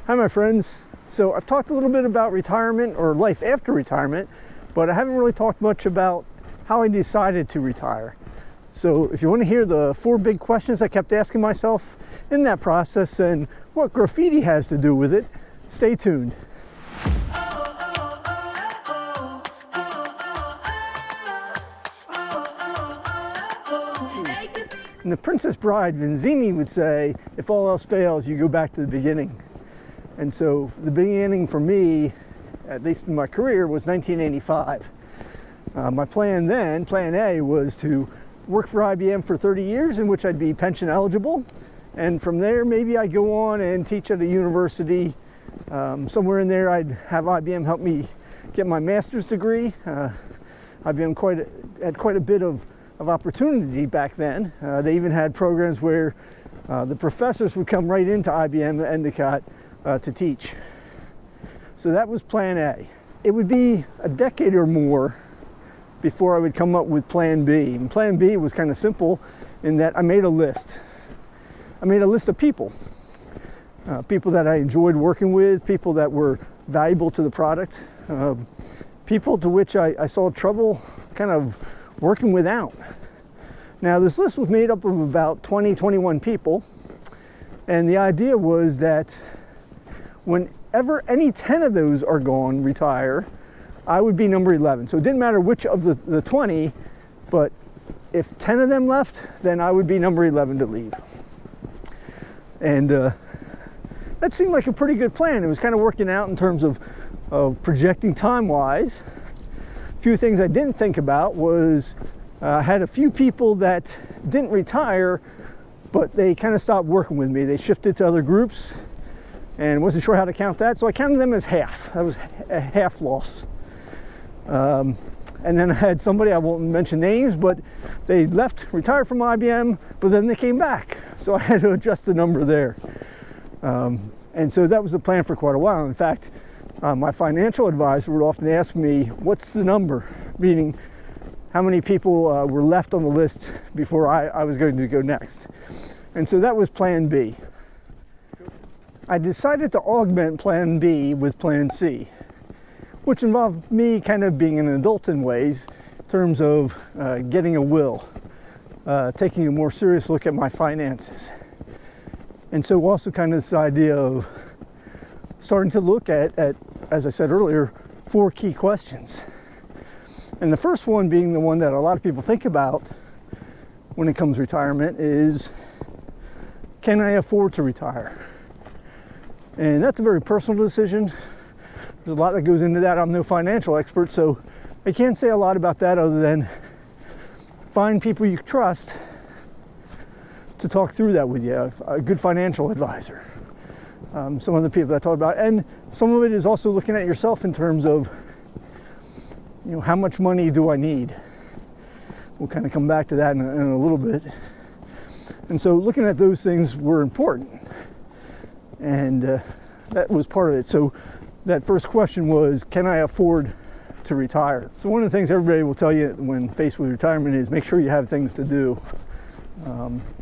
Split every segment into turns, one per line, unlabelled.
Hi, my friends. So I've talked a little bit about retirement or life after retirement, but I haven't really talked much about how I decided to retire. So if you want to hear the 4 big questions I kept asking myself in that process and what graffiti has to do with it, stay tuned. In The Princess Bride, Vizzini would say, if all else fails, you go back to the beginning. And so the beginning for me, at least in my career, was 1985. My plan then, plan A, was to work for IBM for 30 years, in which I'd be pension eligible. And from there, maybe I'd go on and teach at a university. Somewhere in there, I'd have IBM help me get my master's degree. IBM had quite a bit of opportunity back then. They even had programs where the professors would come right into IBM Endicott to teach. So that was plan A. It would be a decade or more before I would come up with plan B. And plan B was kind of simple in that I made a list. I made a list of people. People that I enjoyed working with, people that were valuable to the product, people to which I saw trouble kind of working without. Now this list was made up of about 21 people, and the idea was that whenever any 10 of those are gone, retire, I would be number 11. So it didn't matter which of the 20, but if 10 of them left, then I would be number 11 to leave. And that seemed like a pretty good plan. It was kind of working out in terms of projecting time-wise. A few things I didn't think about was I had a few people that didn't retire, but they kind of stopped working with me. They shifted to other groups and wasn't sure how to count that, so I counted them as half. That was a half loss. And then I had somebody, I won't mention names, but they left, retired from IBM, but then they came back. So I had to adjust the number there. And so that was the plan for quite a while. In fact, my financial advisor would often ask me, what's the number? Meaning, how many people were left on the list before I was going to go next. And so that was plan B. I decided to augment plan B with plan C, which involved me kind of being an adult in ways, in terms of getting a will, taking a more serious look at my finances. And so also kind of this idea of starting to look at, as I said earlier, 4 key questions. And the first one being the one that a lot of people think about when it comes to retirement is, can I afford to retire? And that's a very personal decision. There's a lot that goes into that. I'm no financial expert, so I can't say a lot about that other than find people you trust to talk through that with you, a good financial advisor. Some of the people I talk about, and some of it is also looking at yourself in terms of, how much money do I need? We'll kind of come back to that in a little bit. And so looking at those things were important. And that was part of it. So that first question was, can I afford to retire? So one of the things everybody will tell you when faced with retirement is make sure you have things to do,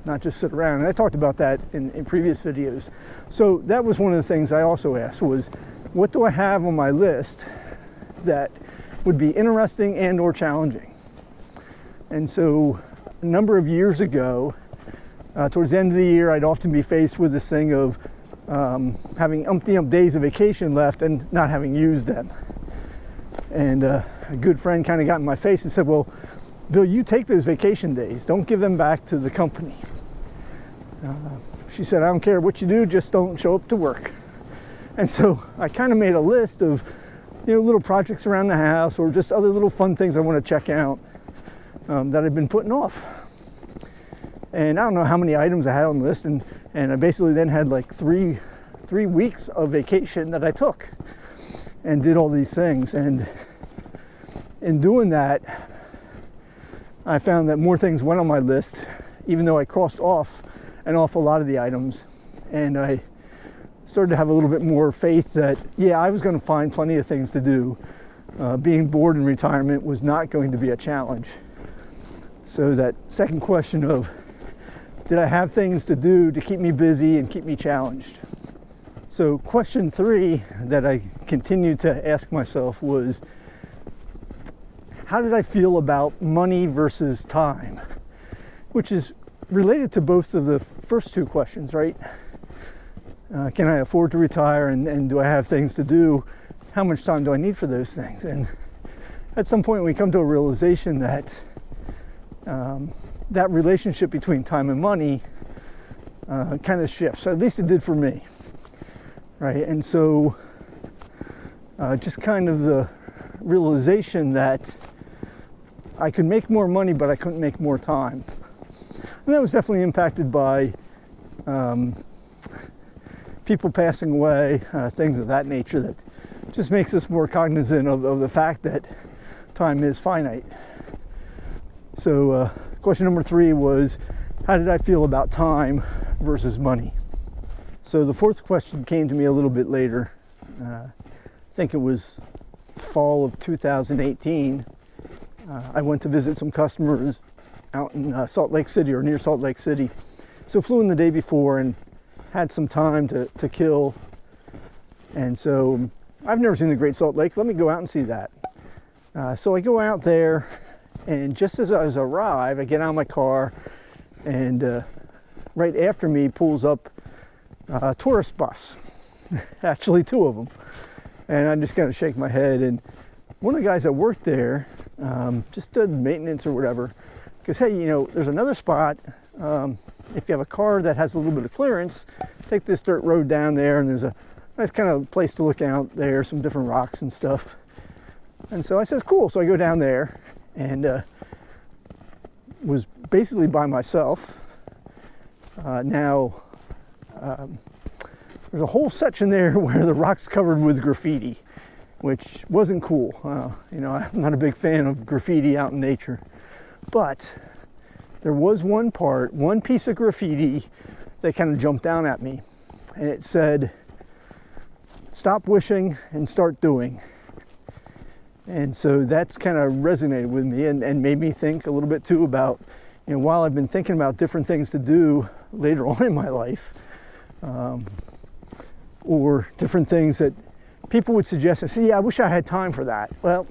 not just sit around. And I talked about that in previous videos. So that was one of the things I also asked was, what do I have on my list that would be interesting and or challenging? And so a number of years ago, towards the end of the year, I'd often be faced with this thing of having umpty days of vacation left and not having used them. And a good friend kind of got in my face and said, well, Bill, you take those vacation days. Don't give them back to the company. She said, I don't care what you do, just don't show up to work. And so I kind of made a list of little projects around the house or just other little fun things I want to check out that I've been putting off. And I don't know how many items I had on the list, and I basically then had like three weeks of vacation that I took and did all these things. And in doing that, I found that more things went on my list, even though I crossed off an awful lot of the items. And I started to have a little bit more faith that, yeah, I was going to find plenty of things to do. Being bored in retirement was not going to be a challenge. So that second question of, did I have things to do to keep me busy and keep me challenged? So question 3 that I continued to ask myself was, how did I feel about money versus time? Which is related to both of the first 2 questions, right? Can I afford to retire, and do I have things to do? How much time do I need for those things? And at some point we come to a realization that that relationship between time and money kind of shifts. So at least it did for me, right? And so just kind of the realization that I could make more money, but I couldn't make more time. And that was definitely impacted by people passing away, things of that nature, that just makes us more cognizant of the fact that time is finite. So question number 3 was, how did I feel about time versus money? So the 4th question came to me a little bit later. I think it was fall of 2018. I went to visit some customers out in Salt Lake City, or near Salt Lake City. So flew in the day before and had some time to kill. And so I've never seen the Great Salt Lake. Let me go out and see that. So I go out there, and just as I arrive, I get out of my car, and right after me pulls up a tourist bus, actually 2 of them. And I just kind of shake my head, and one of the guys that worked there, just did maintenance or whatever, goes, hey, you know, there's another spot. If you have a car that has a little bit of clearance, take this dirt road down there, and there's a nice kind of place to look out there, some different rocks and stuff. And so I said, cool. So I go down there, and was basically by myself. Now, there's a whole section there where the rock's covered with graffiti, which wasn't cool. You know, I'm not a big fan of graffiti out in nature, but there was one piece of graffiti that kind of jumped down at me, and it said, stop wishing and start doing. And so that's kind of resonated with me, and made me think a little bit too about, you know, while I've been thinking about different things to do later on in my life, or different things that people would suggest, I say, yeah, I wish I had time for that. Well,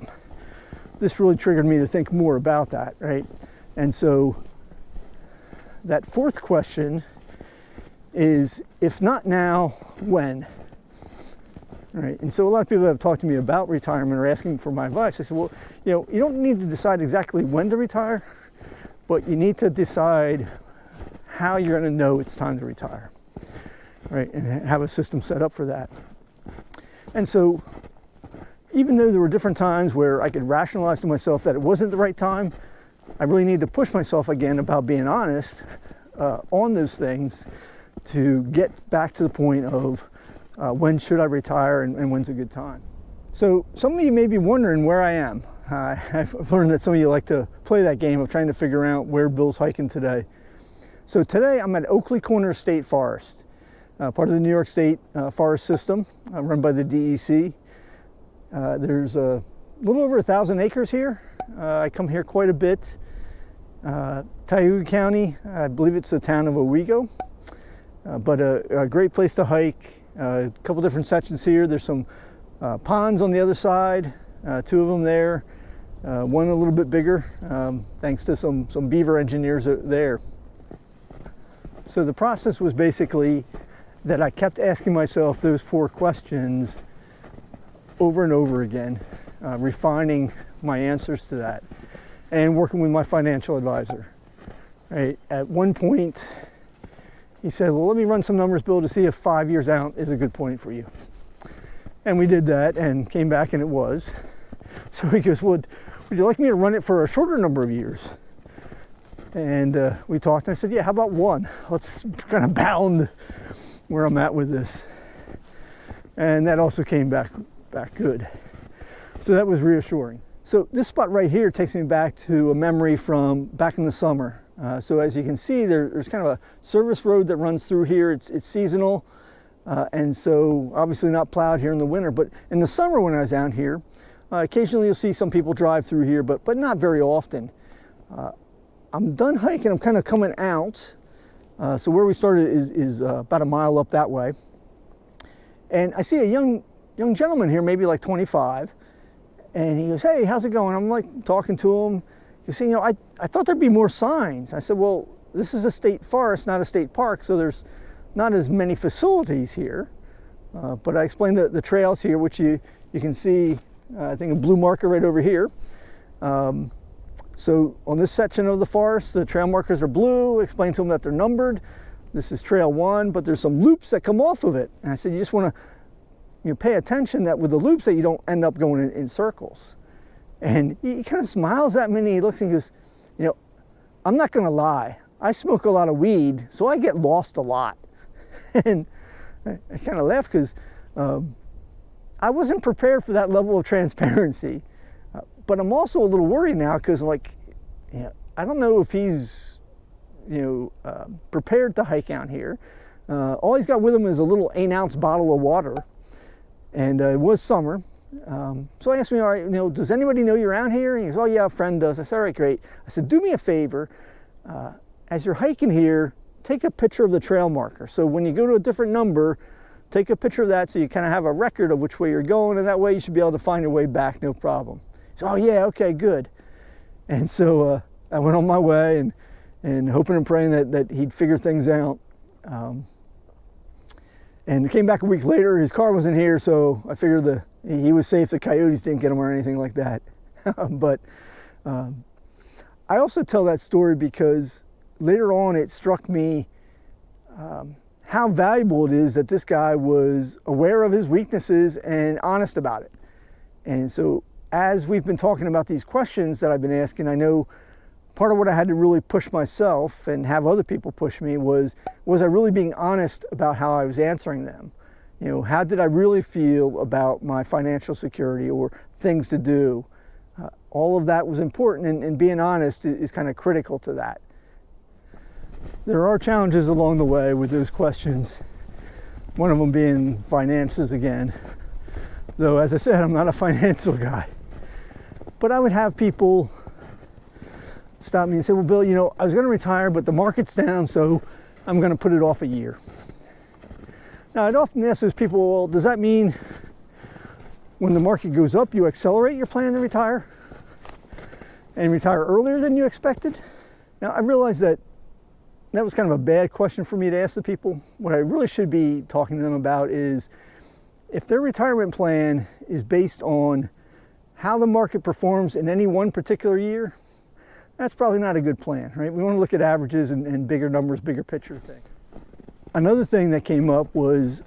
this really triggered me to think more about that, right? And so that 4th question is, if not now, when? Right. And so a lot of people that have talked to me about retirement are asking for my advice. I said, well, you know, you don't need to decide exactly when to retire, but you need to decide how you're going to know it's time to retire, right? And have a system set up for that. And so even though there were different times where I could rationalize to myself that it wasn't the right time, I really need to push myself again about being honest on those things to get back to the point of when should I retire, and when's a good time. So some of you may be wondering where I am. I've learned that some of you like to play that game of trying to figure out where Bill's hiking today. So today I'm at Oakley Corners State Forest, part of the New York State Forest System, run by the DEC. There's a little over 1,000 acres here. I come here quite a bit. Tioga County, I believe it's the town of Owego, but a great place to hike. A couple different sections here. There's some ponds on the other side, 2 of them there, one a little bit bigger, thanks to some beaver engineers there. So the process was basically that I kept asking myself those 4 questions over and over again, refining my answers to that, and working with my financial advisor. Right? At one point, he said, well, let me run some numbers, Bill, to see if 5 years out is a good point for you. And we did that and came back, and it was. So he goes, would you like me to run it for a shorter number of years? And we talked, and I said, yeah, how about 1? Let's kind of bound where I'm at with this. And that also came back good. So that was reassuring. So this spot right here takes me back to a memory from back in the summer. So as you can see, there's kind of a service road that runs through here. It's seasonal, and so obviously not plowed here in the winter. But in the summer when I was out here, occasionally you'll see some people drive through here, but not very often. I'm done hiking, I'm kind of coming out. So where we started is about a mile up that way. And I see a young gentleman here, maybe like 25, and he goes, "Hey, how's it going?" I'm like talking to him. He goes, I thought there'd be more signs. I said, "Well, this is a state forest, not a state park, so there's not as many facilities here." But I explained the trails here, which you can see, I think a blue marker right over here. So on this section of the forest, the trail markers are blue. I explained to them that they're numbered. This is trail 1, but there's some loops that come off of it. And I said, you just want to pay attention that with the loops that you don't end up going in circles. And he kind of smiles at me and he looks and he goes, I'm not going to lie. I smoke a lot of weed, so I get lost a lot. And I kind of laughed because I wasn't prepared for that level of transparency. But I'm also a little worried now because, I don't know if he's, prepared to hike out here. All he's got with him is a little 8-ounce bottle of water, and it was summer. So I asked him, all right, does anybody know you're out here? And he goes, oh yeah, a friend does. I said, all right, great. I said, do me a favor. As you're hiking here, take a picture of the trail marker. So when you go to a different number, take a picture of that so you kind of have a record of which way you're going, and that way you should be able to find your way back, no problem. So, oh yeah, okay, good. And so I went on my way and hoping and praying that he'd figure things out. And came back a week later, his car wasn't here, so I figured he was safe, the coyotes didn't get him or anything like that. But I also tell that story because later on it struck me how valuable it is that this guy was aware of his weaknesses and honest about it. And so as we've been talking about these questions that I've been asking, I know part of what I had to really push myself and have other people push me was I really being honest about how I was answering them? How did I really feel about my financial security or things to do? All of that was important, and being honest is kind of critical to that. There are challenges along the way with those questions, one of them being finances again. Though, as I said, I'm not a financial guy. But I would have people stop me and say, well, Bill, I was going to retire, but the market's down, so I'm going to put it off a year. Now, I'd often ask those people, well, does that mean when the market goes up, you accelerate your plan to retire and retire earlier than you expected? Now, I realize that was kind of a bad question for me to ask the people. What I really should be talking to them about is if their retirement plan is based on how the market performs in any one particular year, that's probably not a good plan, right? We want to look at averages and bigger numbers, bigger picture thing. Another thing that came up was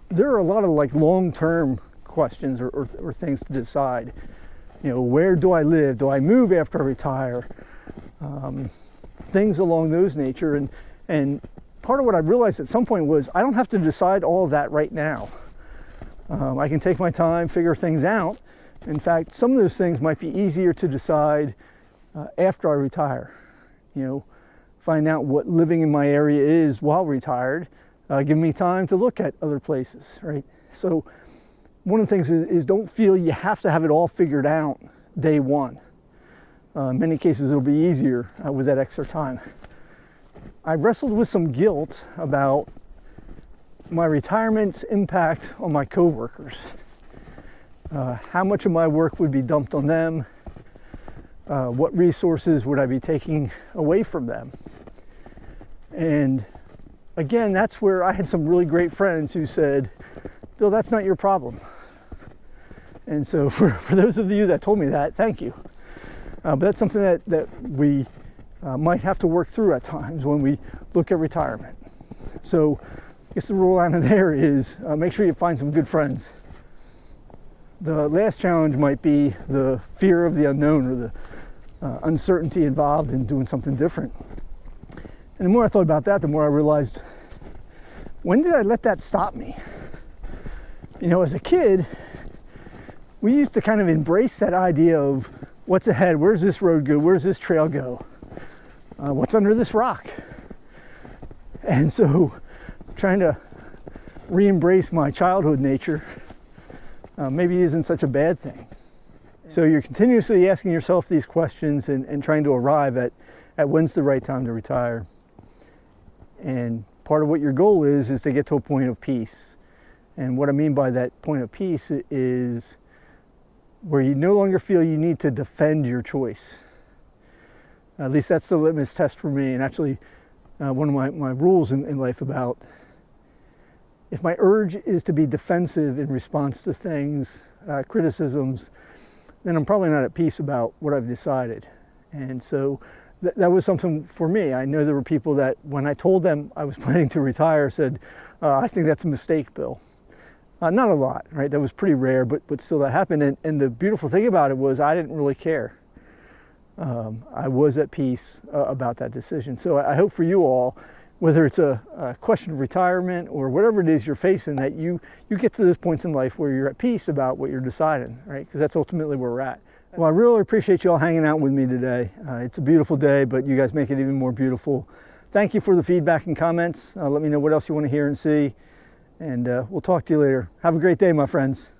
there are a lot of long-term questions or things to decide. Where do I live? Do I move after I retire? Things along those nature. And part of what I realized at some point was I don't have to decide all of that right now. I can take my time, figure things out. In fact, some of those things might be easier to decide after I retire. Find out what living in my area is while retired, give me time to look at other places, right? So one of the things is don't feel you have to have it all figured out day one. In many cases, it'll be easier with that extra time. I wrestled with some guilt about my retirement's impact on my coworkers. How much of my work would be dumped on them? What resources would I be taking away from them? And again, that's where I had some really great friends who said, Bill, that's not your problem. And so for those of you that told me that, thank you. But that's something that we might have to work through at times when we look at retirement. So I guess the rule out of there is make sure you find some good friends. The last challenge might be the fear of the unknown or the uncertainty involved in doing something different. And the more I thought about that, the more I realized, when did I let that stop me? As a kid, we used to kind of embrace that idea of what's ahead, where's this road go, where's this trail go, what's under this rock? And so trying to re-embrace my childhood nature maybe isn't such a bad thing. So you're continuously asking yourself these questions and trying to arrive at when's the right time to retire. And part of what your goal is to get to a point of peace. And what I mean by that point of peace is where you no longer feel you need to defend your choice. At least that's the litmus test for me. And actually, one of my rules in life about if my urge is to be defensive in response to things, criticisms, then I'm probably not at peace about what I've decided. And so that was something for me. I know there were people that when I told them I was planning to retire said, I think that's a mistake, Bill. Not a lot, right? That was pretty rare, but still that happened. And the beautiful thing about it was I didn't really care. I was at peace about that decision. So I hope for you all, whether it's a question of retirement or whatever it is you're facing, that you get to those points in life where you're at peace about what you're deciding, right? Because that's ultimately where we're at. Well, I really appreciate you all hanging out with me today. It's a beautiful day, but you guys make it even more beautiful. Thank you for the feedback and comments. Let me know what else you want to hear and see. And we'll talk to you later. Have a great day, my friends.